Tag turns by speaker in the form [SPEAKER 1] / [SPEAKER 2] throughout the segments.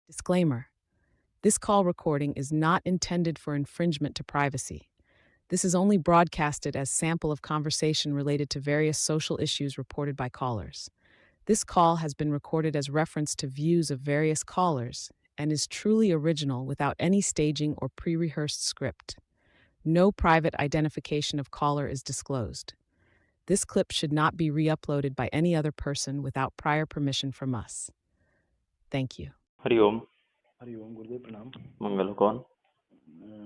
[SPEAKER 1] Disclaimer: this call recording is not intended for infringement to privacy. This is only broadcasted as sample of conversation related to various social issues reported by callers. This call has been recorded as reference to views of various callers and is truly original without any staging or pre-rehearsed script. No private identification of caller is disclosed. This clip should not be re-uploaded by any other person without prior permission from us. Thank you.
[SPEAKER 2] Hariom.
[SPEAKER 3] Hariom गुरुदेव प्रणाम।
[SPEAKER 2] मंगल। कौन?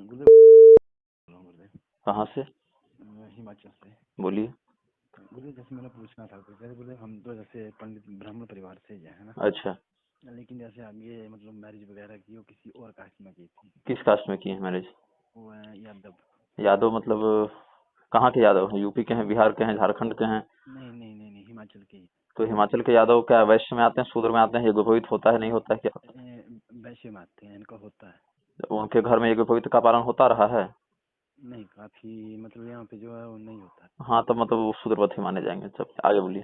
[SPEAKER 3] गुरुदेव बोल रहा हूँ गुरुदेव।
[SPEAKER 2] कहाँ से?
[SPEAKER 3] हिमाचल से।
[SPEAKER 2] बोलिए।
[SPEAKER 3] गुरुदेव जैसे मैंने पूछना था जैसे गुरुदेव हम तो जैसे पंडित ब्राह्मण परिवार से ही है ना।
[SPEAKER 2] अच्छा।
[SPEAKER 3] लेकिन जैसे आगे मतलब मैरिज वगैरह की वो किसी और कास्ट में की थी।
[SPEAKER 2] किस कास्ट में की है मैरिज?
[SPEAKER 3] वो है यादव।
[SPEAKER 2] यादव मतलब कहाँ के यादव हैं? यूपी के हैं, बिहार के हैं, झारखंड के हैं?
[SPEAKER 3] नहीं हिमाचल के ही।
[SPEAKER 2] तो हिमाचल के यादव क्या वैश्य में आते हैं, शूद्र में आते हैं? यज्ञोपवीत होता है नहीं होता है क्या?
[SPEAKER 3] वैश्य में आते हैं, इनका होता है।
[SPEAKER 2] उनके घर में यज्ञोपवीत का पालन होता रहा है?
[SPEAKER 3] नहीं, काफी मतलब यहाँ पे जो है वो नहीं होता है।
[SPEAKER 2] हाँ, तो मतलब वो शूद्रवत ही माने जाएंगे। सब आगे बोलिए।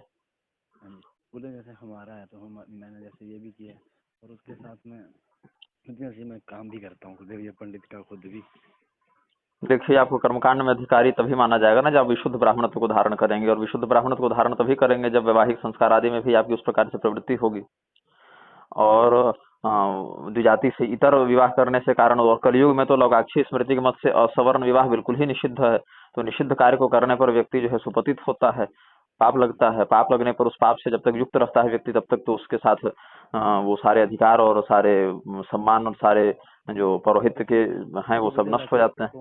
[SPEAKER 3] हाँ जी, बोले जैसे हमारा है तो मैंने जैसे ये भी किया और उसके साथ में जैसे मैं काम भी करता हूँ गुरुदेव, ये पंडित का खुद भी।
[SPEAKER 2] देखिए, आपको कर्मकांड में अधिकारी तभी माना जाएगा ना जब विशुद्ध ब्राह्मणत्व को धारण करेंगे, और विशुद्ध ब्राह्मणत्व को धारण तभी करेंगे जब वैवाहिक संस्कार आदि में भी आपकी उस प्रकार से प्रवृत्ति होगी। और द्विजाति से इतर विवाह करने से कारण, और कलयुग में तो लोकाक्षी स्मृति के मत से असवर्ण विवाह बिल्कुल ही निषिद्ध है। तो निषिद्ध कार्य को करने पर व्यक्ति जो है सुपतित होता है, पाप लगता है। पाप लगने पर उस पाप से जब तक युक्त रहता है व्यक्ति, तब तक तो उसके साथ वो सारे अधिकार और सारे सम्मान और सारे जो पौरोहित्य के हैं वो सब नष्ट हो जाते हैं।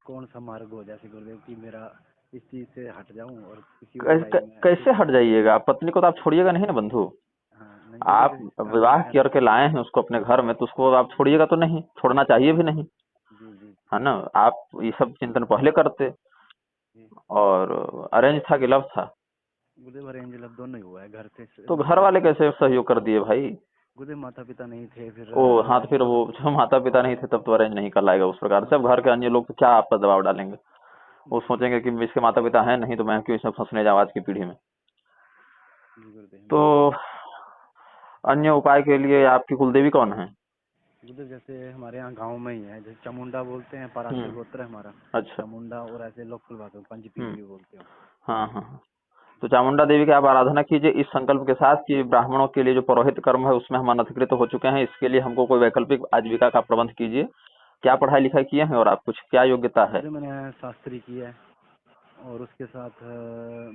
[SPEAKER 3] कौन सा मार्ग हो जैसे गुरुदेव कि मेरा इस चीज से हट जाऊं और किसी
[SPEAKER 2] कैसे हट जाइएगा? आप पत्नी को तो आप छोड़िएगा नहीं ना बंधु। आप विवाह करके लाए हैं उसको अपने घर में, तो उसको आप छोड़िएगा तो नहीं, छोड़ना चाहिए भी नहीं, है ना। आप ये सब चिंतन पहले करते। और अरेंज था कि लव था?
[SPEAKER 3] अरेंज लव दोनों ही हुआ है घर से।
[SPEAKER 2] तो घर वाले कैसे सहयोग कर दिए भाई?
[SPEAKER 3] माता पिता नहीं थे फिर।
[SPEAKER 2] ओ हाँ, तो फिर वो जो माता पिता नहीं थे तब तो अरेंज नहीं कर लाएगा उस प्रकार से। अब घर के अन्य लोग तो क्या आप पर दबाव डालेंगे? वो सोचेंगे कि इसके माता पिता हैं नहीं तो मैं क्यों इसमें फंसने जाऊं आज की पीढ़ी में। तो अन्य उपाय के लिए आपकी कुलदेवी कौन है?
[SPEAKER 3] जैसे हमारे यहाँ गांव में ही है, जैसे चामुंडा बोलते हैं, पराशर गोत्र है हमारा।
[SPEAKER 2] अच्छा।
[SPEAKER 3] चामुंडा और ऐसे लोकल भाषा में पंचपीठ भी बोलते हैं।
[SPEAKER 2] हाँ। तो चामुंडा देवी की आप आराधना कीजिए इस संकल्प के साथ कि ब्राह्मणों के लिए जो पुरोहित कर्म है उसमें हम अनधिकृत हो चुके हैं, इसके लिए हमको कोई वैकल्पिक आजीविका का प्रबंध कीजिए। क्या पढ़ाई लिखाई किए हैं और आप कुछ क्या योग्यता है?
[SPEAKER 3] मैंने शास्त्री किया है और उसके साथ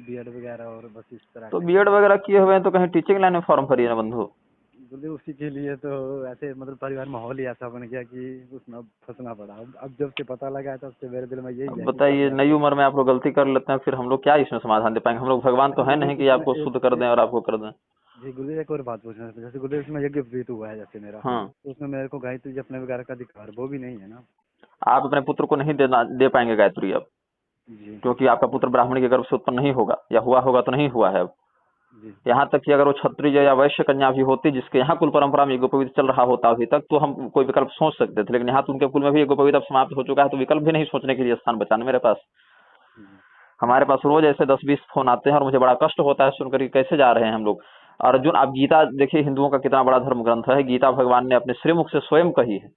[SPEAKER 3] बीएड वगैरह और बस इस तरह।
[SPEAKER 2] तो बीएड वगैरह किए हुए हैं तो कहीं टीचिंग लाइन में फॉर्म भरिए ना बंधु।
[SPEAKER 3] उसी के लिए तो ऐसे मतलब परिवार माहौल ही ऐसा बन गया कि उसमें फंसना पड़ा। अब जब से पता लगा तब से मेरे दिल में यही है।
[SPEAKER 2] बताइए, नई उम्र में आप लोग गलती कर लेते हैं, फिर हम लोग क्या इसमें समाधान दे पाएंगे? हम लोग भगवान तो है नहीं कि आपको शुद्ध कर दें और आपको कर दें।
[SPEAKER 3] जी गुरुदेव, एक और बात पूछना था। जैसे गुरुदेव इसमें यज्ञ प्रीत हुआ है जैसे मेरा, तो उसमें मेरे को गायत्री अपने वगैरह का अधिकार वो भी नहीं है ना? आप
[SPEAKER 2] अपने पुत्र को नहीं दे पाएंगे गायत्री अब, क्योंकि आपका पुत्र ब्राह्मणी के गर्भ से उत्पन्न नहीं होगा, या हुआ होगा तो नहीं हुआ है अब। यहाँ तक कि अगर वो क्षत्रिय या वैश्य कन्या भी होती जिसके यहाँ कुल परंपरा में यज्ञोपवीत चल रहा होता अभी तक, तो हम कोई विकल्प सोच सकते थे, लेकिन यहाँ तो उनके कुल में भी यज्ञोपवीत अब समाप्त हो चुका है, तो विकल्प भी नहीं सोचने के लिए स्थान बचा मेरे पास। हमारे पास रोज ऐसे 10-20 फोन आते हैं और मुझे बड़ा कष्ट होता है सुनकर कि कैसे जा रहे हैं हम लोग। अर्जुन, आप गीता देखिए, हिंदुओं का कितना बड़ा धर्म ग्रंथ है। गीता भगवान ने अपने श्रीमुख से स्वयं कही है,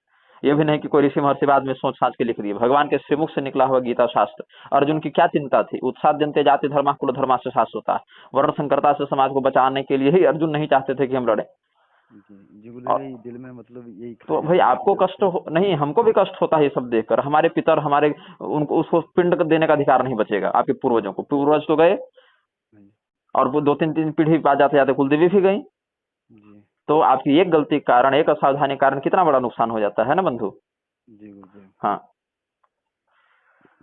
[SPEAKER 2] ये भी नहीं कि कोई ऋषि महर्षि बाद में सोच साच के लिख दिए। भगवान के श्रीमुख से निकला हुआ गीता शास्त्र। अर्जुन की क्या चिंता थी? उत्साद्यन्ते जाति धर्मा कुल धर्मा से शाश्वता। वर्ण संकरता से समाज को बचाने के लिए ही अर्जुन नहीं चाहते थे कि हम लड़े।
[SPEAKER 3] दिल में मतलब यही
[SPEAKER 2] तो भाई आपको कष्ट नहीं, हमको भी कष्ट होता है ये सब देखकर। हमारे पितर, हमारे उनको उसको पिंड देने का अधिकार नहीं बचेगा आपके पूर्वजों को। पूर्वज तो गए और वो 2-3 पीढ़ी बाद जाते जाते कुलदेवी भी गई। तो आपकी एक गलती के कारण, एक असावधानी के कारण कितना बड़ा नुकसान हो जाता है ना बंधु।
[SPEAKER 3] जी गुरुदेव।
[SPEAKER 2] हाँ,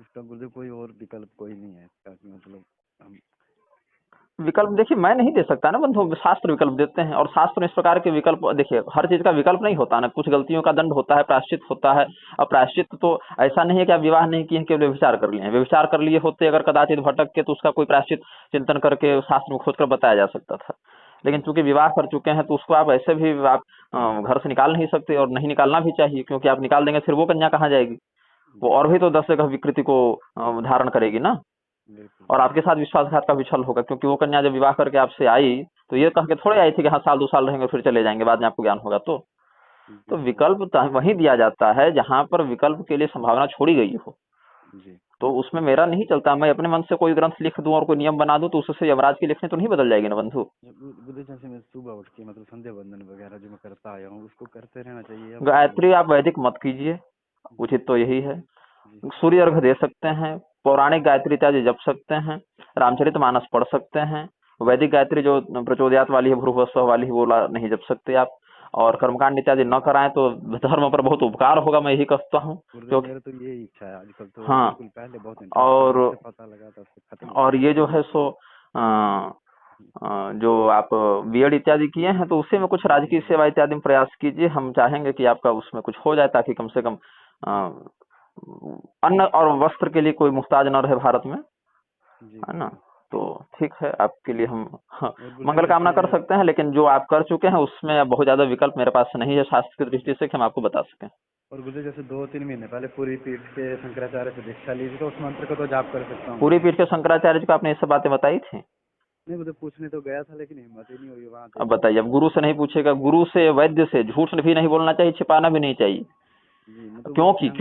[SPEAKER 3] इसका गुरुदेव कोई और विकल्प कोई नहीं है मतलब हम
[SPEAKER 2] विकल्प देखिए मैं नहीं दे सकता ना बंधु, शास्त्र विकल्प देते हैं। और शास्त्र इस प्रकार के विकल्प, देखिए हर चीज का विकल्प नहीं होता ना, कुछ गलतियों का दंड होता है, प्रायश्चित होता है। और प्रायश्चित तो ऐसा नहीं है कि आप विवाह नहीं किए, केवल व्यभिचार कर लिए हैं। व्यभिचार कर लिए होते अगर कदाचित भटक के, तो उसका कोई प्रायश्चित चिंतन करके शास्त्र में खोजकर बताया जा सकता था। लेकिन चूंकि विवाह कर चुके हैं तो उसको आप ऐसे भी आप घर से निकाल नहीं सकते, और नहीं निकालना भी चाहिए, क्योंकि आप निकाल देंगे फिर वो कन्या कहाँ जाएगी? वो और भी तो 10 जगह विकृति को धारण करेगी ना, और आपके साथ विश्वासघात का भी छल होगा। क्योंकि वो कन्या जब विवाह करके आपसे आई तो ये कह के थोड़े आई थी कि हाँ 1-2 साल रहेंगे फिर चले जाएंगे, बाद में आपको ज्ञान होगा। तो तो विकल्प वहीं दिया जाता है जहां पर विकल्प के लिए संभावना छोड़ी गई हो।
[SPEAKER 3] जी
[SPEAKER 2] तो उसमें मेरा नहीं चलता, मैं अपने मन से कोई ग्रंथ लिख दूं और कोई नियम बना दूं तो उससे यमराज की लिखनी तो नहीं बदल जाएगी ना बंधु।
[SPEAKER 3] बुद्धि जैसे मैं सुबह उठ के मतलब संध्या वंदन वगैरह जो मैं करता आया हूँ उसको करते रहना चाहिए या
[SPEAKER 2] गायत्री आप वैदिक मत कीजिए, उचित तो यही है।
[SPEAKER 3] जी
[SPEAKER 2] सूर्य अर्घ दे सकते हैं, पौराणिक गायत्री इत्यादि जप सकते हैं, रामचरितमानस पढ़ सकते हैं। वैदिक गायत्री जो प्रचोदयात वाली है, भ्रुवस्व वाली है, वो नहीं जप सकते आप। और कर्मकांड इत्यादि न कराएं तो धर्म पर बहुत उपकार होगा, मैं यही कहता हूँ।
[SPEAKER 3] गुरुदेव
[SPEAKER 2] क्योंकि
[SPEAKER 3] मेरा तो यही इच्छा है आजकल तो।
[SPEAKER 2] हाँ,
[SPEAKER 3] बिल्कुल पहले बहुत इंटरेस्ट था,
[SPEAKER 2] और
[SPEAKER 3] जब से पता लगा तब से खत्म हो
[SPEAKER 2] और
[SPEAKER 3] गया।
[SPEAKER 2] ये जो है सो जो आप बीएड इत्यादि किए हैं तो उसी में कुछ राजकीय सेवा इत्यादि में प्रयास कीजिए। हम चाहेंगे कि आपका उसमें कुछ हो जाए ताकि कम से कम अन्न और वस्त्र के लिए कोई मुहताज न रहे भारत में,
[SPEAKER 3] जी
[SPEAKER 2] है ना। तो ठीक है, आपके लिए हम
[SPEAKER 3] और गुरुदेव
[SPEAKER 2] मंगल कामना कर
[SPEAKER 3] जैसे
[SPEAKER 2] सकते हैं, लेकिन जो आप कर चुके हैं उसमें अब बहुत ज्यादा विकल्प मेरे पास नहीं है शास्त्र की दृष्टि से कि हम आपको बता सकें।
[SPEAKER 3] और गुरुदेव जैसे 2-3 महीने पहले पूरी पीठ के शंकराचार्य से दीक्षा ली थी, तो उस मंत्र को तो जाप कर सकता हूँ।
[SPEAKER 2] पूरी पीठ के शंकराचार्य जी को आपने ये सब बातें बताई थी?
[SPEAKER 3] नहीं गुरुदेव, पूछने तो गया था लेकिन हिम्मत ही नहीं हुई वहाँ
[SPEAKER 2] अब
[SPEAKER 3] देखने
[SPEAKER 2] बताइए,
[SPEAKER 3] की।
[SPEAKER 2] अब गुरु से नहीं पूछेगा, गुरु से, वैद्य से झूठ भी नहीं बोलना चाहिए, छिपाना भी नहीं चाहिए।
[SPEAKER 3] जी मतलब वो
[SPEAKER 2] क्योंकि
[SPEAKER 3] ध्यान।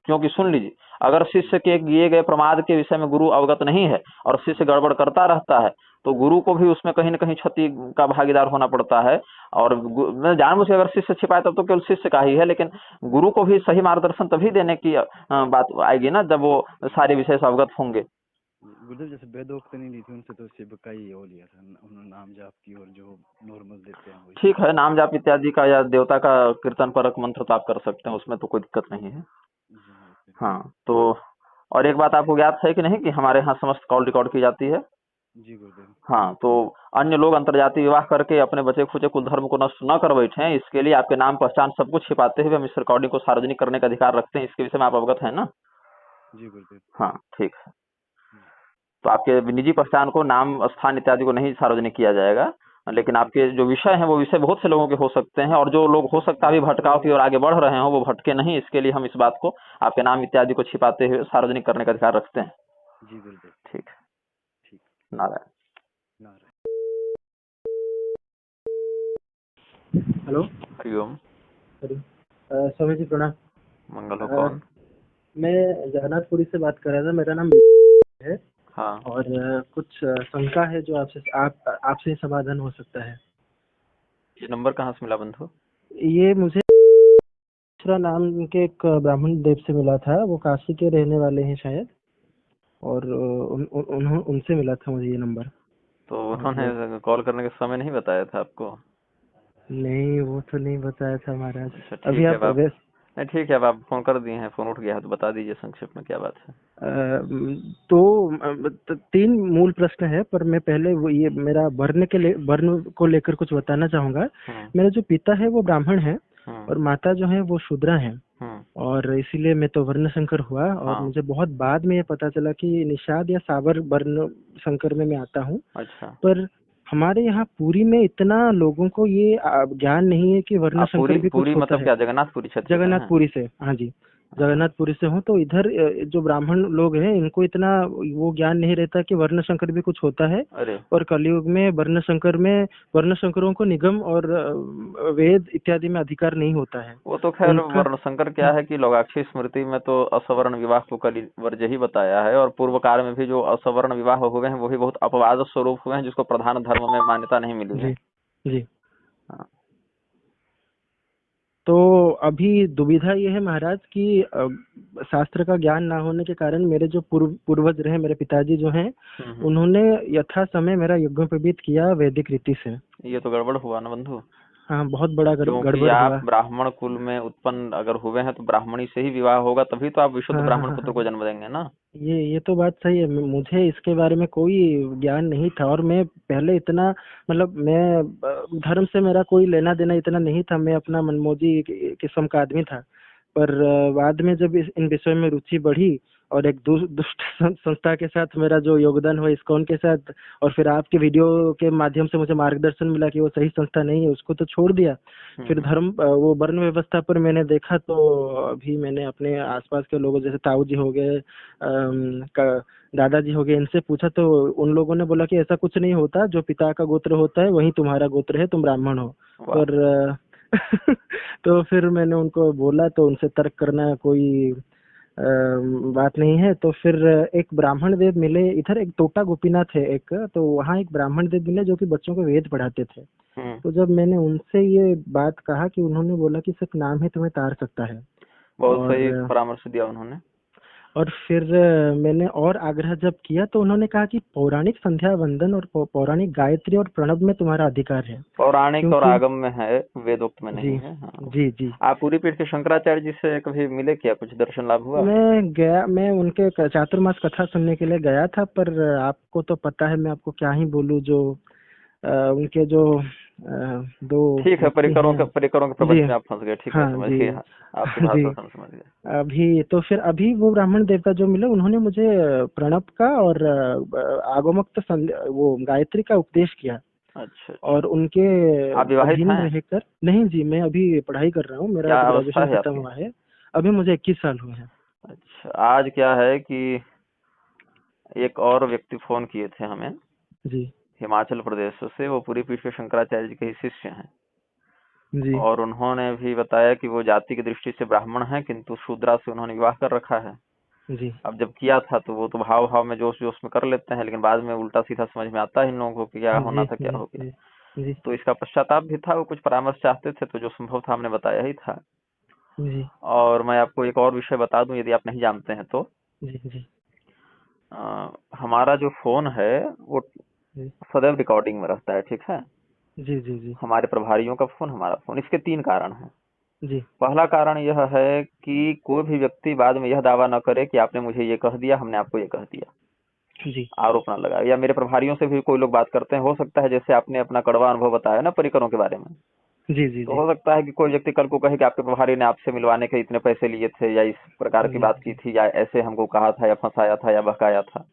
[SPEAKER 2] क्योंकि सुन लीजिए, अगर शिष्य के किए गए प्रमाद के विषय में गुरु अवगत नहीं है और शिष्य गड़बड़ करता रहता है तो गुरु को भी उसमें कहीं न कहीं क्षति का भागीदार होना पड़ता है। और मैं जानबूझ के अगर शिष्य छिपाए तब तो केवल शिष्य का ही है, लेकिन गुरु को भी सही मार्गदर्शन तभी देने की बात आएगी ना जब वो सारे विषय से अवगत होंगे।
[SPEAKER 3] गुरुदेव जैसे वेदोक्त नहीं ली थी उनसे, तो शिव का ही हो लिया था, उन्होंने नाम जाप की और जो नॉर्मल देते हैं वही।
[SPEAKER 2] ठीक है, नाम जाप इत्यादि का या देवता का कीर्तन परक मंत्र तो आप कर सकते हैं, उसमें तो कोई दिक्कत नहीं है।
[SPEAKER 3] जी ओके।
[SPEAKER 2] हाँ, तो और एक बात आपको ज्ञात है कि नहीं कि हमारे यहाँ समस्त कॉल रिकॉर्ड की जाती है।
[SPEAKER 3] जी गुरुदेव।
[SPEAKER 2] हाँ, तो अन्य लोग अंतर्जातीय विवाह करके अपने बचे खुचे कुल धर्म को नष्ट न कर बैठे, इसके लिए आपके नाम पहचान सब कुछ छिपाते हुए हम इस रिकॉर्डिंग को सार्वजनिक करने का अधिकार रखते हैं। इसके विषय में आप अवगत हैं ना?
[SPEAKER 3] जी गुरुदेव।
[SPEAKER 2] हाँ, ठीक है। तो आपके निजी पहचान को, नाम स्थान इत्यादि को नहीं सार्वजनिक किया जाएगा, लेकिन आपके जो विषय हैं वो विषय बहुत से लोगों के हो सकते हैं और जो लोग हो सकता है अभी भटकाव की ओर आगे बढ़ रहे हो वो भटके नहीं, इसके लिए हम इस बात को आपके नाम इत्यादि को छिपाते हुए सार्वजनिक करने का अधिकार रखते हैं।
[SPEAKER 3] जी गुरुदेव।
[SPEAKER 2] ठीक है,
[SPEAKER 3] ठीक।
[SPEAKER 2] नारायण।
[SPEAKER 3] नारायण। हेलो।
[SPEAKER 2] हरिओम।
[SPEAKER 3] स्वामी जी प्रणाम।
[SPEAKER 2] मंगल हो। कौन?
[SPEAKER 3] मैं जगन्नाथपुरी से बात कर रहा था, मेरा नाम है।
[SPEAKER 2] हाँ,
[SPEAKER 3] और कुछ शंका है जो आपसे समाधान हो सकता है।
[SPEAKER 2] ये नंबर कहाँ से मिला बंधु?
[SPEAKER 3] ये मुझे दूसरा नाम के एक ब्राह्मण देव से मिला था, वो काशी के रहने वाले हैं शायद, और उनसे मिला था मुझे ये नंबर।
[SPEAKER 2] तो उन्होंने कॉल करने के समय नहीं बताया था आपको?
[SPEAKER 3] नहीं, वो तो नहीं बताया था महाराज।
[SPEAKER 2] अच्छा,
[SPEAKER 3] अभी
[SPEAKER 2] ठीक है।
[SPEAKER 3] आप
[SPEAKER 2] अब नहीं, ठीक है, अब आप फोन कर दिए हैं, फोन उठ गया है तो बता दीजिए संक्षेप में क्या बात है।
[SPEAKER 3] तो 3 मूल प्रश्न है, पर मैं पहले वो ये मेरा वर्ण को लेकर कुछ बताना चाहूंगा। मेरे जो पिता है वो ब्राह्मण है और माता जो है वो शूद्रा है, और इसीलिए मैं तो वर्ण संकर हुआ। और मुझे बहुत बाद में ये पता चला कि निषाद या सावर वर्ण संकर में मैं आता हूँ।
[SPEAKER 2] अच्छा,
[SPEAKER 3] पर हमारे यहाँ पुरी में इतना लोगों को ये ज्ञान नहीं है कि वर्ण संकर भी कुछ
[SPEAKER 2] पूरी
[SPEAKER 3] होता
[SPEAKER 2] मतलब
[SPEAKER 3] है।
[SPEAKER 2] क्या, जगन्नाथपुरी क्षेत्र से हैं?
[SPEAKER 3] जगन्नाथपुरी से, हाँ जी, जगन्नाथपुरी से हूँ। तो इधर जो ब्राह्मण लोग हैं इनको इतना वो ज्ञान नहीं रहता कि वर्ण संकर भी कुछ होता है।
[SPEAKER 2] अरे,
[SPEAKER 3] और कलयुग में वर्ण संकरों को निगम और वेद इत्यादि में अधिकार नहीं होता है।
[SPEAKER 2] वो तो खैर
[SPEAKER 3] उनका
[SPEAKER 2] वर्ण संकर क्या है कि लोगाक्षी स्मृति में तो असवर्ण विवाह को कलिवर्ज्य ही बताया है, और पूर्व काल में भी जो असवर्ण विवाह हुए हैं वही बहुत अपवाद स्वरूप हुए हैं जिसको प्रधान धर्म में मान्यता नहीं मिली है।
[SPEAKER 3] जी जी।
[SPEAKER 2] हाँ।
[SPEAKER 3] तो अभी दुविधा ये है महाराज कि शास्त्र का ज्ञान ना होने के कारण मेरे जो पूर्वज रहे, मेरे पिताजी जो हैं, उन्होंने यथा समय मेरा यज्ञोपवीत किया वैदिक रीति से।
[SPEAKER 2] ये तो गड़बड़ हुआ ना बंधु।
[SPEAKER 3] हाँ, बहुत बड़ा
[SPEAKER 2] क्योंकि
[SPEAKER 3] गड़बड़
[SPEAKER 2] आप
[SPEAKER 3] हुआ।
[SPEAKER 2] ब्राह्मण कुल में उत्पन्न अगर हुए हैं तो ब्राह्मणी से ही विवाह होगा, तभी तो आप विशुद्ध ब्राह्मण पुत्र को जन्म देंगे ना।
[SPEAKER 3] ये तो बात सही है। मुझे इसके बारे में कोई ज्ञान नहीं था, और मैं पहले इतना मतलब मैं धर्म से मेरा कोई लेना देना इतना नहीं था, मैं अपना मनमौजी किस्म का आदमी था। पर बाद में जब इन विषय में रुचि बढ़ी और एक दुष्ट संस्था के साथ मेरा जो योगदान हुआ, इस्कॉन के साथ, और फिर आपके वीडियो के माध्यम से मुझे मार्गदर्शन मिला कि वो सही संस्था नहीं है, उसको तो छोड़ दिया। फिर धर्म वो वर्ण व्यवस्था पर मैंने देखा, तो अभी मैंने अपने आसपास के लोगों जैसे ताऊ जी हो गए, दादाजी हो गए, इनसे पूछा तो उन लोगों ने बोला कि ऐसा कुछ नहीं होता, जो पिता का गोत्र होता है वही तुम्हारा गोत्र है, तुम ब्राह्मण हो। पर तो फिर मैंने उनको बोला, तो उनसे तर्क करना कोई बात नहीं है। तो फिर एक ब्राह्मण देव मिले इधर, एक टोटा गोपीनाथ है एक, तो वहाँ एक ब्राह्मण देव मिले जो कि बच्चों को वेद पढ़ाते थे। तो जब मैंने उनसे ये बात कहा कि उन्होंने बोला कि सिर्फ नाम ही तुम्हें तार सकता है।
[SPEAKER 2] बहुत
[SPEAKER 3] और
[SPEAKER 2] सही परामर्श दिया उन्होंने।
[SPEAKER 3] और फिर मैंने और आग्रह जब किया तो उन्होंने कहा कि पौराणिक संध्या वंदन और पौराणिक गायत्री और प्रणव में तुम्हारा अधिकार है।
[SPEAKER 2] पौराणिक और
[SPEAKER 3] क्योंकि
[SPEAKER 2] आगम में है, वेदोक्त में
[SPEAKER 3] जी
[SPEAKER 2] नहीं है। हाँ।
[SPEAKER 3] जी जी
[SPEAKER 2] आप पूरी पीठ के शंकराचार्य जी से कभी मिले क्या, कुछ दर्शन लाभ हुआ?
[SPEAKER 3] मैं उनके चातुर्मास कथा सुनने के लिए गया था, पर आपको तो पता है, मैं आपको क्या ही बोलूं, जो उनके जो दो
[SPEAKER 2] ठीक है,
[SPEAKER 3] व्यक्ति हैं।
[SPEAKER 2] परिकरों के
[SPEAKER 3] जी
[SPEAKER 2] प्रपंच में आप फंस गए। ठीक है,
[SPEAKER 3] हाँ
[SPEAKER 2] समझ
[SPEAKER 3] जी
[SPEAKER 2] गया, आपकी
[SPEAKER 3] जी।
[SPEAKER 2] भाषा से हम समझ गए।
[SPEAKER 3] अभी तो फिर अभी वो ब्राह्मण देवता जो मिले उन्होंने मुझे प्रणव का और आगमोक्त वो गायत्री का उपदेश किया।
[SPEAKER 2] अच्छा
[SPEAKER 3] और उनके
[SPEAKER 2] आप विवाहित
[SPEAKER 3] अधीन
[SPEAKER 2] हैं?
[SPEAKER 3] रहकर, नहीं जी, मैं अभी पढ़ाई कर रहा हूँ, मेरा
[SPEAKER 2] क्या अवस्था
[SPEAKER 3] ग्रेजुएशन
[SPEAKER 2] है
[SPEAKER 3] खत्म
[SPEAKER 2] आपकी?
[SPEAKER 3] हुआ है। अभी मुझे 21 साल हुए हैं।
[SPEAKER 2] अच्छा, आज क्या है कि एक और व्यक्ति फोन किए थे हमें
[SPEAKER 3] जी
[SPEAKER 2] हिमाचल प्रदेश से, वो पूरी पीठ के शंकराचार्य जी के ही शिष्य हैं।
[SPEAKER 3] जी
[SPEAKER 2] और उन्होंने भी बताया कि वो जाति की दृष्टि से ब्राह्मण हैं, किंतु शूद्रा से उन्होंने विवाह कर रखा है।
[SPEAKER 3] जी
[SPEAKER 2] अब जब किया था तो वो तो भाव भाव में जोश जोश में कर लेते हैं, लेकिन बाद में उल्टा सीधा समझ में आता है इन लोगों को कि क्या होना
[SPEAKER 3] जी
[SPEAKER 2] था, क्या
[SPEAKER 3] जी
[SPEAKER 2] हो गया।
[SPEAKER 3] जी जी
[SPEAKER 2] तो इसका पश्चाताप भी था, वो कुछ परामर्श चाहते थे, तो जो संभव था हमने बताया ही था।
[SPEAKER 3] जी
[SPEAKER 2] और मैं आपको एक और विषय बता दूं, यदि आप नहीं जानते हैं तो।
[SPEAKER 3] जी जी
[SPEAKER 2] हमारा जो फोन है वो
[SPEAKER 3] जी
[SPEAKER 2] सदैव रिकॉर्डिंग में रहता है, ठीक है।
[SPEAKER 3] जी जी जी
[SPEAKER 2] हमारे प्रभारियों का फोन, हमारा फोन, इसके 3 कारण हैं।
[SPEAKER 3] जी
[SPEAKER 2] पहला कारण यह है कि कोई भी व्यक्ति बाद में यह दावा न करे कि आपने मुझे ये कह दिया, हमने आपको ये कह दिया,
[SPEAKER 3] जी
[SPEAKER 2] आरोप न लगाए। या मेरे प्रभारियों से भी कोई लोग बात करते हैं, हो सकता है जैसे आपने अपना कड़वा अनुभव बताया ना परिकरों के बारे में,
[SPEAKER 3] जी जी
[SPEAKER 2] तो
[SPEAKER 3] जी
[SPEAKER 2] हो सकता है कि कोई व्यक्ति कल को कहे कि आपके प्रभारी ने आपसे मिलवाने के इतने पैसे लिए थे, या इस प्रकार की
[SPEAKER 3] जी
[SPEAKER 2] बात की थी, या ऐसे हमको कहा था, या फंसाया था, या बहकाया था,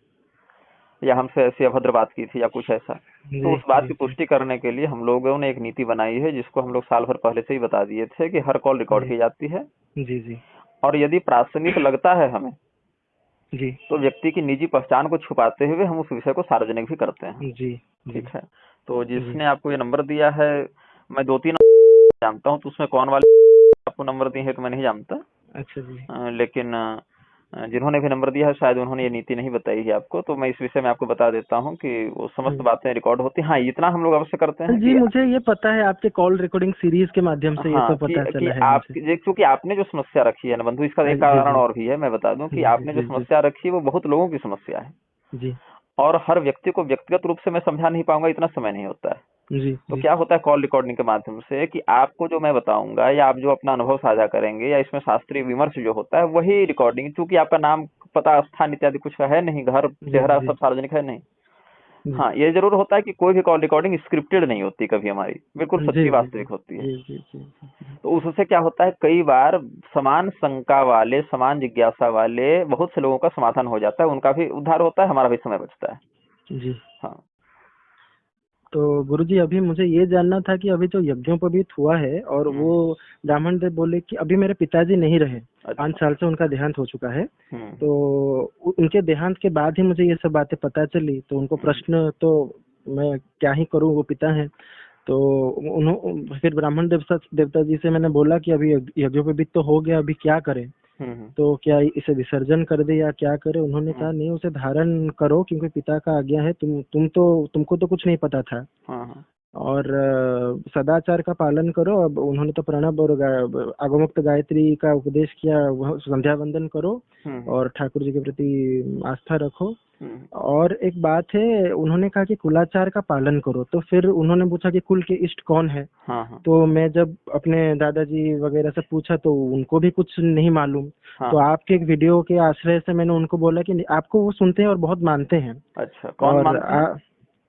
[SPEAKER 2] या हमसे ऐसी अभद्र बात की थी, या कुछ ऐसा। तो
[SPEAKER 3] जी
[SPEAKER 2] उस बात
[SPEAKER 3] जी
[SPEAKER 2] की
[SPEAKER 3] जी
[SPEAKER 2] पुष्टि करने के लिए हम लोगों ने एक नीति बनाई है, जिसको हम लोग साल भर पहले से ही बता दिए थे कि हर कॉल रिकॉर्ड
[SPEAKER 3] जी
[SPEAKER 2] की जाती है।
[SPEAKER 3] जी जी
[SPEAKER 2] और यदि प्रासंगिक लगता है हमें,
[SPEAKER 3] जी
[SPEAKER 2] तो व्यक्ति की निजी पहचान को छुपाते हुए हम उस विषय को सार्वजनिक भी करते हैं।
[SPEAKER 3] जी जी
[SPEAKER 2] ठीक है। तो
[SPEAKER 3] जी
[SPEAKER 2] जिसने आपको ये नंबर दिया है, मैं 2-3 जानता हूँ, तो उसमें कौन वाले आपको नंबर दिए है तो मैं नहीं जानता।
[SPEAKER 3] अच्छा जी
[SPEAKER 2] लेकिन जिन्होंने भी नंबर दिया है शायद उन्होंने ये नीति नहीं बताई है आपको, तो मैं इस विषय में आपको बता देता हूँ कि वो समस्त बातें रिकॉर्ड होती हैं। हाँ, इतना हम लोग अवश्य करते हैं
[SPEAKER 3] जी,
[SPEAKER 2] कि
[SPEAKER 3] मुझे ये पता है, आपके कॉल रिकॉर्डिंग सीरीज के माध्यम से ये
[SPEAKER 2] हाँ,
[SPEAKER 3] तो पता
[SPEAKER 2] कि
[SPEAKER 3] चला है
[SPEAKER 2] आप,
[SPEAKER 3] मुझे।
[SPEAKER 2] क्योंकि आपने जो समस्या रखी है ना बंधु, इसका एक
[SPEAKER 3] जी
[SPEAKER 2] कारण
[SPEAKER 3] जी
[SPEAKER 2] और भी है, मैं बता दूं कि
[SPEAKER 3] जी जी
[SPEAKER 2] आपने जो
[SPEAKER 3] जी जी
[SPEAKER 2] समस्या रखी है वो बहुत लोगों की समस्या है।
[SPEAKER 3] जी
[SPEAKER 2] और हर व्यक्ति को व्यक्तिगत रूप से मैं समझा नहीं पाऊंगा, इतना समय नहीं होता है।
[SPEAKER 3] जी
[SPEAKER 2] तो
[SPEAKER 3] जी
[SPEAKER 2] क्या होता है कॉल रिकॉर्डिंग के माध्यम से कि आपको जो मैं बताऊंगा, या आप जो अपना अनुभव साझा करेंगे, या इसमें शास्त्रीय विमर्श जो होता है वही रिकॉर्डिंग, क्योंकि आपका नाम, पता, स्थान इत्यादि कुछ है नहीं, घर
[SPEAKER 3] जी
[SPEAKER 2] चेहरा
[SPEAKER 3] जी
[SPEAKER 2] सब सार्वजनिक है नहीं।
[SPEAKER 3] जी
[SPEAKER 2] हाँ, ये जरूर होता है कि कोई भी कॉल रिकॉर्डिंग स्क्रिप्टेड नहीं होती कभी, हमारी बिल्कुल
[SPEAKER 3] जी
[SPEAKER 2] सच्ची
[SPEAKER 3] जी जी
[SPEAKER 2] वास्तविक होती है।
[SPEAKER 3] जी जी जी
[SPEAKER 2] तो उससे क्या होता है, कई बार समान शंका वाले, समान जिज्ञासा वाले बहुत से लोगों का समाधान हो जाता है, उनका भी उद्धार होता है, हमारा भी समय बचता है।
[SPEAKER 3] जी।
[SPEAKER 2] हाँ।
[SPEAKER 3] तो गुरुजी, अभी मुझे ये जानना था कि अभी जो यज्ञोपवीत हुआ है और वो
[SPEAKER 2] हम्म।
[SPEAKER 3] ब्राह्मण देव बोले कि अभी मेरे पिताजी नहीं रहे, 5
[SPEAKER 2] अच्छा।
[SPEAKER 3] साल से उनका देहांत हो चुका है।
[SPEAKER 2] हम्म।
[SPEAKER 3] तो उनके देहांत के बाद ही मुझे ये सब बातें पता चली। तो उनको प्रश्न, तो मैं क्या ही करूं, वो पिता हैं। तो उन्होंने फिर ब्राह्मण देवता जी से मैंने बोला कि अभी यज्ञोपवीत तो हो गया, अभी क्या करें,
[SPEAKER 2] हम्म।
[SPEAKER 3] तो क्या इसे विसर्जन कर दे या क्या करे। उन्होंने
[SPEAKER 2] हम्म।
[SPEAKER 3] कहा नहीं, उसे धारण करो, क्योंकि पिता का आज्ञा है। तुमको तो कुछ नहीं पता था।
[SPEAKER 2] हाँ हाँ।
[SPEAKER 3] और सदाचार का पालन करो। अब उन्होंने तो प्रणव और आगमोक्त गायत्री का उपदेश किया, वह संध्या वंदन करो
[SPEAKER 2] हम्म।
[SPEAKER 3] और ठाकुर जी के प्रति आस्था रखो।
[SPEAKER 2] हम्म।
[SPEAKER 3] और एक बात है, उन्होंने कहा कि कुलाचार का पालन करो। तो फिर उन्होंने पूछा कि कुल के इष्ट कौन है।
[SPEAKER 2] हाँ हाँ।
[SPEAKER 3] तो मैं जब अपने दादाजी वगैरह से पूछा तो उनको भी कुछ नहीं मालूम।
[SPEAKER 2] हाँ
[SPEAKER 3] तो
[SPEAKER 2] हाँ।
[SPEAKER 3] आपके एक वीडियो के आश्रय से मैंने उनको बोला कि आपको वो सुनते हैं और बहुत मानते हैं।
[SPEAKER 2] अच्छा, कौन
[SPEAKER 3] और
[SPEAKER 2] मानते हैं?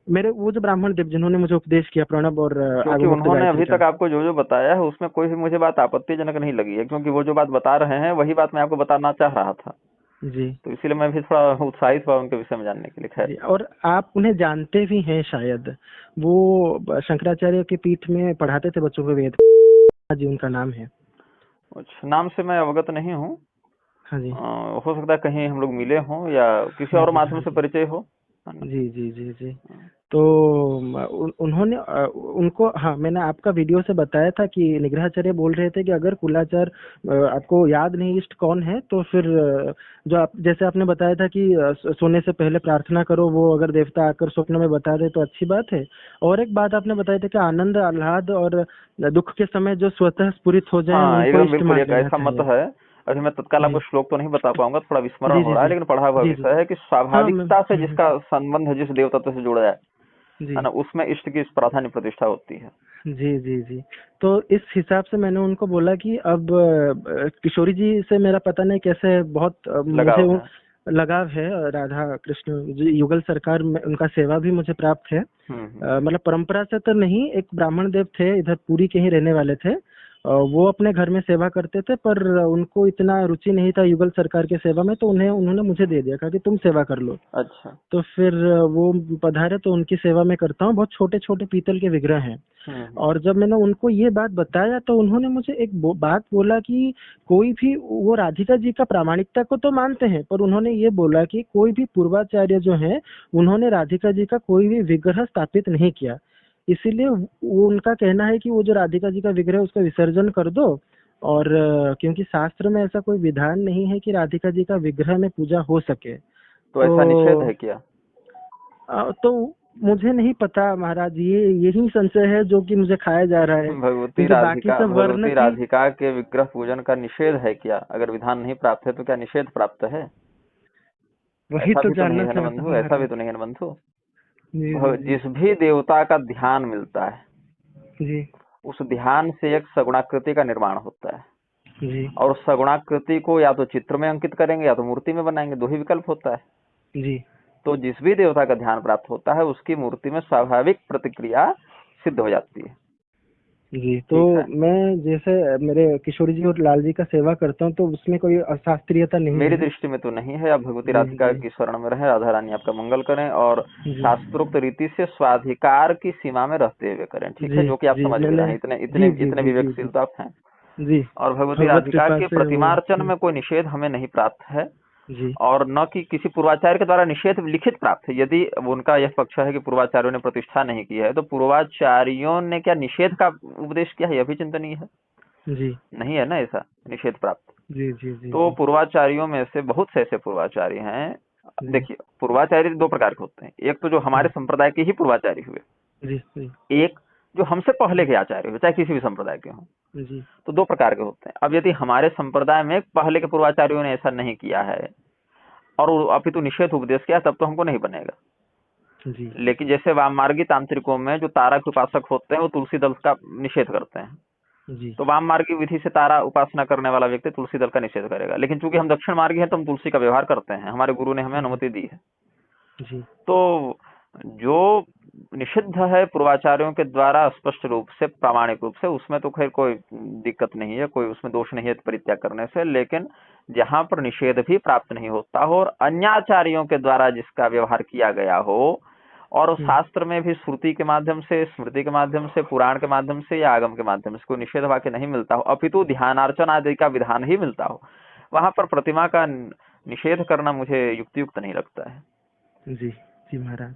[SPEAKER 3] मेरे वो जो ब्राह्मण देव जिन्होंने मुझे उपदेश किया प्रणव और
[SPEAKER 2] क्योंकि
[SPEAKER 3] आगमोक्त
[SPEAKER 2] उन्होंने
[SPEAKER 3] गायत्री
[SPEAKER 2] अभी
[SPEAKER 3] का।
[SPEAKER 2] तक आपको जो जो बताया है उसमें कोई भी मुझे बात आपत्तिजनक नहीं लगी है, क्योंकि वो जो बात बता रहे हैं वही बात मैं आपको बताना चाह रहा था,
[SPEAKER 3] जी
[SPEAKER 2] तो इसीलिए मैं भी थोड़ा उत्साहित हुआ उनके विषय में जानने के लिए। खैर।
[SPEAKER 3] जी। और आप उन्हें जानते भी हैं शायद, वो शंकराचार्य की पीठ में पढ़ाते थे बच्चों को वेद। जी उनका नाम है।
[SPEAKER 2] अच्छा, नाम से मैं अवगत नहीं हूँ।
[SPEAKER 3] हाँ जी
[SPEAKER 2] हो सकता है कहीं हम लोग मिले हों या किसी
[SPEAKER 3] हाँ
[SPEAKER 2] और
[SPEAKER 3] जी
[SPEAKER 2] माध्यम
[SPEAKER 3] हाँ
[SPEAKER 2] से
[SPEAKER 3] जी
[SPEAKER 2] परिचय हो।
[SPEAKER 3] जी जी जी जी। तो उन्होंने उनको, हाँ, मैंने आपका वीडियो से बताया था कि निग्रहाचार्य बोल रहे थे कि अगर कुलाचार आपको याद नहीं इष्ट कौन है तो फिर जो आप जैसे आपने बताया था कि सोने से पहले प्रार्थना करो, वो अगर देवता आकर स्वप्न में बता दे तो अच्छी बात है। और एक बात आपने बताई थी कि आनंद आह्लाद और दुख के समय जो स्वतः स्फुरित हो जाए
[SPEAKER 2] हाँ
[SPEAKER 3] उनको
[SPEAKER 2] एकदम
[SPEAKER 3] इष्ट
[SPEAKER 2] बिल्कुल,
[SPEAKER 3] मान
[SPEAKER 2] एक
[SPEAKER 3] लेना
[SPEAKER 2] ऐसा मत
[SPEAKER 3] चाहिए।
[SPEAKER 2] है। अभी मैं तत्काल आपको
[SPEAKER 3] जी
[SPEAKER 2] श्लोक तो नहीं बता पाऊंगा, थोड़ा विस्मरण
[SPEAKER 3] जी
[SPEAKER 2] हो
[SPEAKER 3] जी
[SPEAKER 2] रहा है,
[SPEAKER 3] जी
[SPEAKER 2] लेकिन पढ़ा हुआ
[SPEAKER 3] जी जी।
[SPEAKER 2] विषय है कि
[SPEAKER 3] हाँ मैं
[SPEAKER 2] स्वाभाविकता से जिसका संबंध जिस देवता से जुड़ा है
[SPEAKER 3] जी
[SPEAKER 2] ना, उसमें इष्ट की प्राधान्य प्रतिष्ठा होती है।
[SPEAKER 3] जी जी जी। तो इस हिसाब से मैंने उनको बोला कि अब किशोरी जी से मेरा पता नहीं कैसे बहुत मुझे
[SPEAKER 2] लगाव
[SPEAKER 3] वो
[SPEAKER 2] है।
[SPEAKER 3] लगाव है। राधा कृष्ण जी युगल सरकार में उनका सेवा भी मुझे प्राप्त है।
[SPEAKER 2] हम्म।
[SPEAKER 3] मतलब परंपरा से तो नहीं, एक ब्राह्मण देव थे, इधर पुरी के ही रहने वाले थे। वो अपने घर में सेवा करते थे, पर उनको इतना रुचि नहीं था युगल सरकार के सेवा में, तो उन्होंने मुझे दे दिया, कहा कि तुम सेवा कर लो।
[SPEAKER 2] अच्छा।
[SPEAKER 3] तो फिर वो पधारे तो उनकी सेवा में करता हूँ। बहुत छोटे छोटे पीतल के विग्रह हैं।
[SPEAKER 2] हम्म।
[SPEAKER 3] और जब मैंने उनको ये बात बताया तो उन्होंने मुझे एक बात बोला कि कोई भी, वो राधिका जी का प्रामाणिकता को तो मानते हैं, पर उन्होंने ये बोला कि कोई भी पूर्वाचार्य जो है उन्होंने राधिका जी का कोई भी विग्रह स्थापित नहीं किया। इसीलिए वो उनका कहना है कि वो जो राधिका जी का विग्रह है उसका विसर्जन कर दो। और क्योंकि शास्त्र में ऐसा कोई विधान नहीं है कि राधिका जी का विग्रह में पूजा हो सके।
[SPEAKER 2] तो ऐसा निषेध
[SPEAKER 3] तो
[SPEAKER 2] है क्या?
[SPEAKER 3] तो मुझे नहीं पता महाराज, ये यही संशय है जो कि मुझे खाया जा रहा है, क्योंकि बाकी सब वर्ण
[SPEAKER 2] भगवती
[SPEAKER 3] की।
[SPEAKER 2] राधिका के विग्रह पूजन का निषेध है क्या? अगर विधान नहीं प्राप्त है तो क्या निषेध प्राप्त है?
[SPEAKER 3] वही
[SPEAKER 2] ऐसा
[SPEAKER 3] तो
[SPEAKER 2] भी तो नहीं
[SPEAKER 3] जानना
[SPEAKER 2] है ना
[SPEAKER 3] चाहता
[SPEAKER 2] बंधु,
[SPEAKER 3] हूँ
[SPEAKER 2] ऐसा भी
[SPEAKER 3] महाराज।
[SPEAKER 2] तो नहीं है ना बंधु।
[SPEAKER 3] जी जी जी
[SPEAKER 2] जिस भी देवता का ध्यान मिलता है
[SPEAKER 3] जी
[SPEAKER 2] उस ध्यान से एक सगुणाकृति का निर्माण होता है,
[SPEAKER 3] जी
[SPEAKER 2] और सगुणाकृति को या तो चित्र में अंकित करेंगे या तो मूर्ति में बनाएंगे, दो ही विकल्प होता है।
[SPEAKER 3] जी
[SPEAKER 2] तो जिस भी देवता का ध्यान प्राप्त होता है उसकी मूर्ति में स्वाभाविक प्रतिक्रिया सिद्ध हो जाती है।
[SPEAKER 3] जी। तो
[SPEAKER 2] ठीक है।
[SPEAKER 3] मैं जैसे मेरे किशोर जी और लाल जी का सेवा करता हूँ तो उसमें कोई अशास्त्रीयता नहीं
[SPEAKER 2] मेरी
[SPEAKER 3] है।
[SPEAKER 2] दृष्टि में तो नहीं है। आप भगवती
[SPEAKER 3] जी
[SPEAKER 2] राधिका
[SPEAKER 3] जी
[SPEAKER 2] की शरण में रहें, राधा रानी आपका मंगल करें, और
[SPEAKER 3] जी
[SPEAKER 2] शास्त्रोक्त रीति से स्वाधिकार की सीमा में रहते हुए करें। ठीक है,
[SPEAKER 3] जी
[SPEAKER 2] जो कि आप
[SPEAKER 3] जी।
[SPEAKER 2] समझ भी
[SPEAKER 3] मैंने
[SPEAKER 2] रहे हैं, इतने इतने
[SPEAKER 3] जी जी
[SPEAKER 2] इतने
[SPEAKER 3] जी जी जी
[SPEAKER 2] विवेकशील तो आप हैं।
[SPEAKER 3] जी
[SPEAKER 2] और भगवती
[SPEAKER 3] भगवत
[SPEAKER 2] राधिका
[SPEAKER 3] कृपा
[SPEAKER 2] के
[SPEAKER 3] से वो।
[SPEAKER 2] प्रतिमार्चन में कोई निषेध हमें नहीं प्राप्त है,
[SPEAKER 3] जी
[SPEAKER 2] और न कि किसी पूर्वाचार्य के द्वारा निषेध लिखित प्राप्त है। यदि उनका यह पक्ष है कि पूर्वाचार्यों ने प्रतिष्ठा नहीं की है, तो पूर्वाचार्यों ने क्या निषेध का उपदेश किया है? यह भी चिंतनीय है।
[SPEAKER 3] जी
[SPEAKER 2] नहीं है ना ऐसा निषेध प्राप्त।
[SPEAKER 3] जी जी जी
[SPEAKER 2] तो
[SPEAKER 3] जी
[SPEAKER 2] पूर्वाचार्यों में से बहुत से ऐसे पूर्वाचार्य हैं।
[SPEAKER 3] जी
[SPEAKER 2] देखिए, पूर्वाचार्य दो प्रकार के होते हैं। एक तो जो हमारे संप्रदाय के ही पूर्वाचार्य हुए,
[SPEAKER 3] जी जी
[SPEAKER 2] एक जो हमसे पहले के आचार्य हुए, चाहे किसी भी संप्रदाय के हों।
[SPEAKER 3] जी
[SPEAKER 2] तो दो प्रकार के होते हैं। अब यदि हमारे संप्रदाय में पहले के पूर्वाचार्यों ने ऐसा नहीं किया है और अपितु निषेध उपदेश किया, तब तो हमको नहीं बनेगा।
[SPEAKER 3] जी
[SPEAKER 2] लेकिन जैसे वाममार्गी तांत्रिकों में जो तारा के उपासक होते हैं वो तुलसी दल का निषेध करते हैं,
[SPEAKER 3] जी
[SPEAKER 2] तो वाम मार्गी विधि से तारा उपासना करने वाला व्यक्ति तुलसी दल का निषेध करेगा। लेकिन चूंकि हम दक्षिण मार्गी हैं तो हम तुलसी का व्यवहार करते हैं, हमारे गुरु ने हमें
[SPEAKER 3] जी
[SPEAKER 2] अनुमति दी है।
[SPEAKER 3] जी
[SPEAKER 2] तो जो निषिद्ध है पूर्वाचार्यों के द्वारा स्पष्ट रूप से प्रामाणिक रूप से, उसमें तो खैर कोई दिक्कत नहीं है, कोई उसमें दोष नहीं है परित्याग करने से। लेकिन जहां पर निषेध भी प्राप्त नहीं होता हो और अन्याचार्यों के द्वारा जिसका व्यवहार किया गया हो, और शास्त्र में भी श्रुति के माध्यम से, स्मृति के माध्यम से, पुराण के माध्यम से या आगम के माध्यम से कोई निषेध वाक्य नहीं मिलता हो, अपितु ध्यानार्चन आदि का विधान ही मिलता हो, वहां पर प्रतिमा का निषेध करना मुझे युक्तियुक्त नहीं लगता है।
[SPEAKER 3] जी जी महाराज।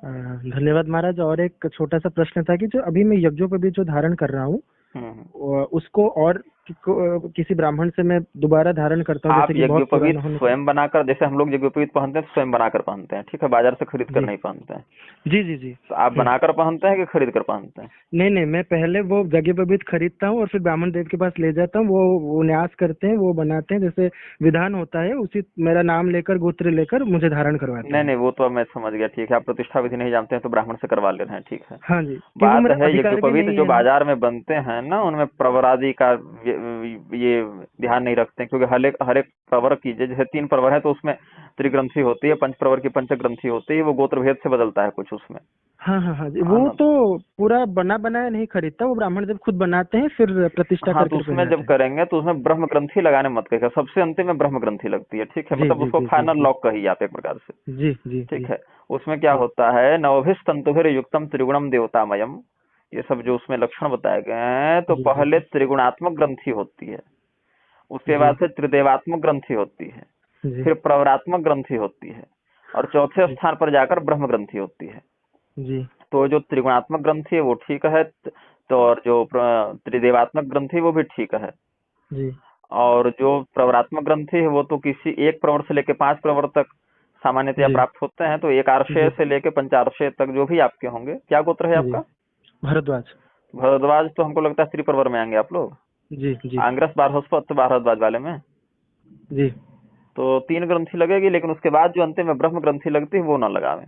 [SPEAKER 3] धन्यवाद महाराज। और एक छोटा सा प्रश्न था कि जो अभी मैं यज्ञोपवीत जो धारण कर रहा हूँ
[SPEAKER 2] हम्म।
[SPEAKER 3] उसको और किसी ब्राह्मण से मैं दोबारा धारण करता हूँ,
[SPEAKER 2] आप
[SPEAKER 3] जैसे कि बहुत
[SPEAKER 2] यज्ञोपवीत
[SPEAKER 3] पुराना होने के।
[SPEAKER 2] स्वयं बनाकर, जैसे हम लोग यज्ञोपवीत पहनते हैं तो स्वयं बनाकर पहनते हैं, ठीक है, बाजार से खरीद कर
[SPEAKER 3] जी
[SPEAKER 2] नहीं पहनते हैं।
[SPEAKER 3] जी जी जी।
[SPEAKER 2] तो आप बनाकर पहनते हैं कि खरीद कर पहनते हैं?
[SPEAKER 3] नहीं नहीं, मैं पहले वो यज्ञोपवीत खरीदता हूँ और फिर ब्राह्मण देव के पास ले जाता हूँ। वो न्यास करते हैं, वो बनाते हैं, जैसे विधान होता है उसी मेरा नाम लेकर गोत्र लेकर मुझे धारण करवाते
[SPEAKER 2] नहीं
[SPEAKER 3] हैं।
[SPEAKER 2] नहीं, वो तो अब मैं समझ गया, ठीक है। आप प्रतिष्ठा विधि नहीं जानते हैं तो ब्राह्मण से करवा ले रहे हैं, ठीक है।
[SPEAKER 3] हाँ जी, क्योंकि वो
[SPEAKER 2] बात
[SPEAKER 3] मेरा
[SPEAKER 2] है
[SPEAKER 3] अधिकार भी
[SPEAKER 2] यज्ञोपवीत
[SPEAKER 3] नहीं
[SPEAKER 2] जो
[SPEAKER 3] है ना।
[SPEAKER 2] बाजार में बनते हैं ना, उनमें प्रवर आदि का ये ध्यान नहीं रखते हैं, क्योंकि हर एक प्रवर की, जैसे 3 प्रवर है तो उसमें त्रिग्रंथि होती है, 5 प्रवर की पंचग्रंथि होती है, वो गोत्र भेद से बदलता है कुछ उसमें।
[SPEAKER 3] हाँ हाँ हाँ जी,
[SPEAKER 2] हाँ
[SPEAKER 3] वो
[SPEAKER 2] ना।
[SPEAKER 3] तो पूरा बना बनाया नहीं खरीदता, वो ब्राह्मण जब खुद बनाते हैं फिर प्रतिष्ठा
[SPEAKER 2] हाँ, तो
[SPEAKER 3] करके
[SPEAKER 2] उसमें जब
[SPEAKER 3] पहनाते हैं।
[SPEAKER 2] करेंगे तो उसमें ब्रह्म ग्रंथि लगाने मत कहिएगा, सबसे अंतिम में ब्रह्म ग्रंथि लगती है, ठीक है।
[SPEAKER 3] जी
[SPEAKER 2] मतलब
[SPEAKER 3] जी
[SPEAKER 2] उसको
[SPEAKER 3] जी जी
[SPEAKER 2] फाइनल
[SPEAKER 3] जी
[SPEAKER 2] लॉक कहिए आप एक प्रकार से,
[SPEAKER 3] जी जी
[SPEAKER 2] ठीक
[SPEAKER 3] जी
[SPEAKER 2] है। उसमें क्या
[SPEAKER 3] जी
[SPEAKER 2] होता है, नवभिस्तंतुभिर युक्तम त्रिगुणम देवतामयम, ये सब जो उसमें लक्षण बताए गए हैं, तो
[SPEAKER 3] जी जी
[SPEAKER 2] पहले त्रिगुणात्मक ग्रंथि होती है, उसके
[SPEAKER 3] जी
[SPEAKER 2] बाद से त्रिदेवात्मक ग्रंथि होती है,
[SPEAKER 3] जी
[SPEAKER 2] फिर प्रवरात्मक ग्रंथि होती है, और चौथे
[SPEAKER 3] जी
[SPEAKER 2] स्थान पर जाकर ब्रह्म ग्रंथि होती है।
[SPEAKER 3] जी
[SPEAKER 2] तो जो त्रिगुणात्मक ग्रंथि है वो ठीक है, तो और जो त्रिदेवात्मक ग्रंथि है वो भी ठीक है।
[SPEAKER 3] जी
[SPEAKER 2] और जो प्रवरात्मक ग्रंथि है वो तो किसी एक प्रवर से लेकर 5 प्रवर तक सामान्यतया
[SPEAKER 3] जी
[SPEAKER 2] प्राप्त होते हैं। तो एक आर्षेय
[SPEAKER 3] जी
[SPEAKER 2] से लेकर पंचार्षेय तक जो भी आपके होंगे। क्या गोत्र है
[SPEAKER 3] जी
[SPEAKER 2] आपका?
[SPEAKER 3] भरद्वाज।
[SPEAKER 2] भरद्वाज। तो हमको लगता है त्रिप्रवर में आएंगे आप लोग,
[SPEAKER 3] जी जी
[SPEAKER 2] आंग्रस बारहस्पत्य भारद्वाज वाले में।
[SPEAKER 3] जी
[SPEAKER 2] तो 3 ग्रंथि लगेगी, लेकिन उसके बाद जो अंतिम में ब्रह्म ग्रंथि लगती है वो ना लगावे।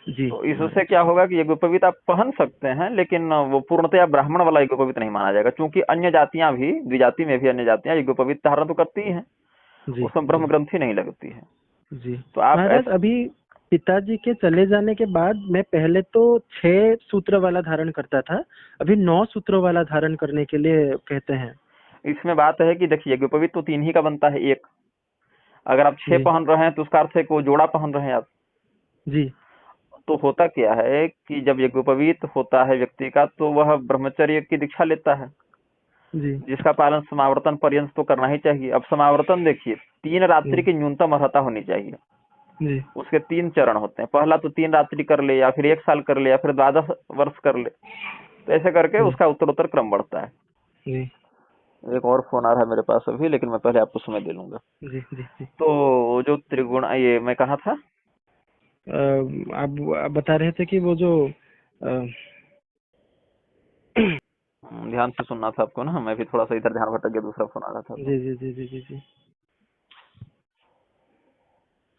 [SPEAKER 3] जी
[SPEAKER 2] तो इससे
[SPEAKER 3] महाराज।
[SPEAKER 2] क्या होगा कि यज्ञोपवीत आप पहन सकते हैं, लेकिन वो पूर्णतया ब्राह्मण वाला यज्ञोपवीत नहीं माना जाएगा, क्योंकि अन्य जातियां भी, द्विजाति में भी अन्य जातियां यज्ञोपवीत धारण तो करती ही हैं,
[SPEAKER 3] जी
[SPEAKER 2] उसमें ब्रह्म
[SPEAKER 3] जी
[SPEAKER 2] ग्रंथि नहीं लगती है।
[SPEAKER 3] जी
[SPEAKER 2] तो आप
[SPEAKER 3] महाराज, अभी पिताजी के चले जाने के बाद मैं पहले तो 6 सूत्र वाला धारण करता था, अभी 9 सूत्रों वाला धारण करने के लिए कहते हैं।
[SPEAKER 2] इसमें बात है कि देखिए यज्ञोपवीत तो 3 ही का बनता है एक, अगर आप 6
[SPEAKER 3] जी
[SPEAKER 2] पहन रहे हैं तो उसका अर्थ है कि वो जोड़ा पहन रहे हैं आप।
[SPEAKER 3] जी
[SPEAKER 2] तो होता क्या है कि जब यज्ञोपवीत होता है व्यक्ति का, तो वह ब्रह्मचर्य की दीक्षा लेता है,
[SPEAKER 3] जी
[SPEAKER 2] जिसका पालन समावर्तन पर्यंत तो करना ही चाहिए। अब समावर्तन देखिए, 3 रात्रि की न्यूनतम अर्हता होनी चाहिए।
[SPEAKER 3] जी
[SPEAKER 2] उसके 3 चरण होते हैं, पहला तो 3 रात्रि कर ले, या फिर 1 साल कर ले, या फिर 12 वर्ष कर ले। तो ऐसे करके
[SPEAKER 3] जी
[SPEAKER 2] उसका उत्तरोत्तर क्रम बढ़ता है।
[SPEAKER 3] जी
[SPEAKER 2] एक और फोन आ रहा है मेरे पास अभी, लेकिन मैं पहले आपको समय दे लूंगा।
[SPEAKER 3] जी जी जी।
[SPEAKER 2] तो जो त्रिगुण, ये मैं कहा था,
[SPEAKER 3] आप बता रहे थे कि वो जो अ,
[SPEAKER 2] ध्यान से सुनना था आपको ना, मैं भी थोड़ा सा इधर ध्यान भटक गया, दूसरा फोन आ रहा था तो।
[SPEAKER 3] जी जी जी जी जी जी,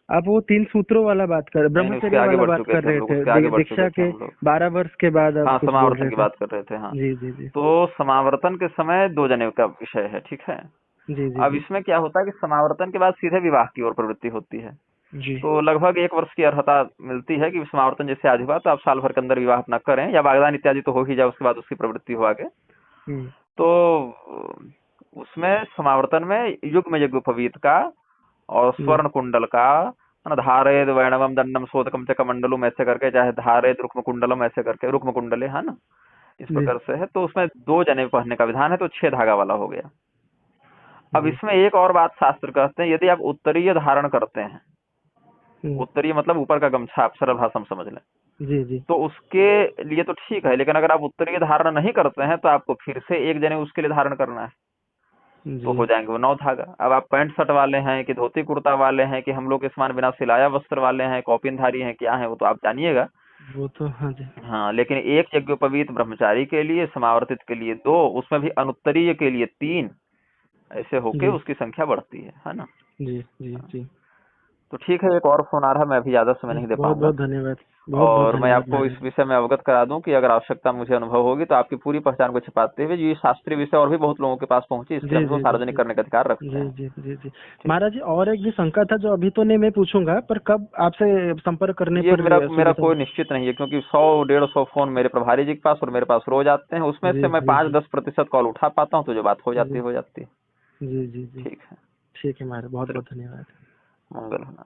[SPEAKER 3] आप वो 3 सूत्रों वाला बात कर,
[SPEAKER 2] नहीं नहीं, उसके
[SPEAKER 3] ब्रह्मचर्य
[SPEAKER 2] आगे
[SPEAKER 3] वाला
[SPEAKER 2] बढ़
[SPEAKER 3] बात
[SPEAKER 2] चुके
[SPEAKER 3] कर
[SPEAKER 2] थे हम
[SPEAKER 3] रहे
[SPEAKER 2] लोग,
[SPEAKER 3] थे,
[SPEAKER 2] उसके आगे बढ़ चुके
[SPEAKER 3] दीक्षा
[SPEAKER 2] थे
[SPEAKER 3] के
[SPEAKER 2] हम लोग।
[SPEAKER 3] 12 वर्ष के बाद आप
[SPEAKER 2] हाँ,
[SPEAKER 3] कुछ बोल
[SPEAKER 2] समावर्तन
[SPEAKER 3] रहे
[SPEAKER 2] की
[SPEAKER 3] थे।
[SPEAKER 2] बात कर रहे थे, हाँ।
[SPEAKER 3] जी जी जी
[SPEAKER 2] तो समावर्तन के समय 2 जने का विषय है, ठीक है।
[SPEAKER 3] जी जी
[SPEAKER 2] अब
[SPEAKER 3] जी
[SPEAKER 2] इसमें क्या होता है कि समावर्तन के बाद सीधे विवाह की ओर प्रवृत्ति होती है।
[SPEAKER 3] जी
[SPEAKER 2] तो लगभग 1 वर्ष की अर्हता मिलती है कि समावर्तन जैसे आज हुआ तो आप साल भर के अंदर विवाह अपना करें, या वागदान इत्यादि तो हो ही जाए, उसके बाद उसकी प्रवृत्ति हो आगे।
[SPEAKER 3] हम्म,
[SPEAKER 2] तो उसमें समावर्तन में युग्म यज्ञोपवीत का और
[SPEAKER 3] जी
[SPEAKER 2] स्वर्ण कुंडल का, है ना, धारेद वैणवम दंडम शोधकम च कमंडलम ऐसे करके, चाहे धारेद रुक्म कुंडलम ऐसे करके, रुक्म कुंडले, है ना, इस
[SPEAKER 3] जी
[SPEAKER 2] प्रकार से है। तो उसमें 2 जने पहनने का विधान है, तो 6 धागा वाला हो गया। अब
[SPEAKER 3] जी
[SPEAKER 2] इसमें एक और बात शास्त्र कहते हैं, यदि आप उत्तरीय धारण करते हैं,
[SPEAKER 3] हम्म,
[SPEAKER 2] उत्तरीय मतलब ऊपर का गमछा, आप सरल भाषा में समझ लें,
[SPEAKER 3] जी जी
[SPEAKER 2] तो उसके लिए तो ठीक है, लेकिन अगर आप उत्तरीय धारण नहीं करते हैं तो आपको फिर से एक जने उसके लिए धारण करना है, तो
[SPEAKER 3] जी
[SPEAKER 2] हो जाएंगे वो 9 धागा। अब आप पैंट शर्ट वाले हैं कि धोती कुर्ता वाले हैं कि हम लोग के समान बिना सिलाया वस्त्र वाले हैं, कौपिनधारी हैं, क्या है वो तो आप जानिएगा।
[SPEAKER 3] वो तो हाँ जी
[SPEAKER 2] हाँ, लेकिन एक यज्ञोपवीत ब्रह्मचारी के लिए, समावर्तित के लिए 2, उसमें भी अनुत्तरीय के लिए 3, ऐसे होके
[SPEAKER 3] जी
[SPEAKER 2] उसकी संख्या बढ़ती है ना।
[SPEAKER 3] जी जी जी
[SPEAKER 2] तो ठीक है, एक और फोन आ रहा है, मैं अभी ज्यादा समय नहीं दे
[SPEAKER 3] बहुत
[SPEAKER 2] पाऊंगा।
[SPEAKER 3] बहुत धन्यवाद, बहुत बहुत
[SPEAKER 2] और मैं
[SPEAKER 3] धन्यवाद
[SPEAKER 2] आपको इस
[SPEAKER 3] महाराज।
[SPEAKER 2] विषय में अवगत करा दूं कि अगर आवश्यकता मुझे अनुभव होगी तो आपकी पूरी पहचान को छिपाते हुए ये शास्त्रीय विषय और भी बहुत लोगों के पास पहुंचे, इसके लिए
[SPEAKER 3] जी
[SPEAKER 2] हम इसको
[SPEAKER 3] जी जी
[SPEAKER 2] सार्वजनिक
[SPEAKER 3] जी
[SPEAKER 2] करने का अधिकार रखते
[SPEAKER 3] जी
[SPEAKER 2] हैं।
[SPEAKER 3] जी जी जी
[SPEAKER 2] ठीक।
[SPEAKER 3] महाराज जी, और एक भी शंका था जो अभी तो नहीं मैं पूछूंगा, पर कब आपसे संपर्क करने
[SPEAKER 2] ये
[SPEAKER 3] पर
[SPEAKER 2] मेरा मेरा
[SPEAKER 3] सुविधा
[SPEAKER 2] कोई
[SPEAKER 3] हो?
[SPEAKER 2] निश्चित नहीं है, क्योंकि 100-150 फोन मेरे प्रभारी जी के पास और मेरे पास रोज आते हैं, उसमें
[SPEAKER 3] जी
[SPEAKER 2] से मैं
[SPEAKER 3] जी जी
[SPEAKER 2] 5-10% कॉल उठा पाता हूँ, तो जो बात हो जाती
[SPEAKER 3] जी
[SPEAKER 2] है हो जाती है।
[SPEAKER 3] जी जी जी
[SPEAKER 2] ठीक है,
[SPEAKER 3] ठीक है महाराज, बहुत
[SPEAKER 2] चलिए,
[SPEAKER 3] बहुत धन्यवाद।
[SPEAKER 2] मंगल होना।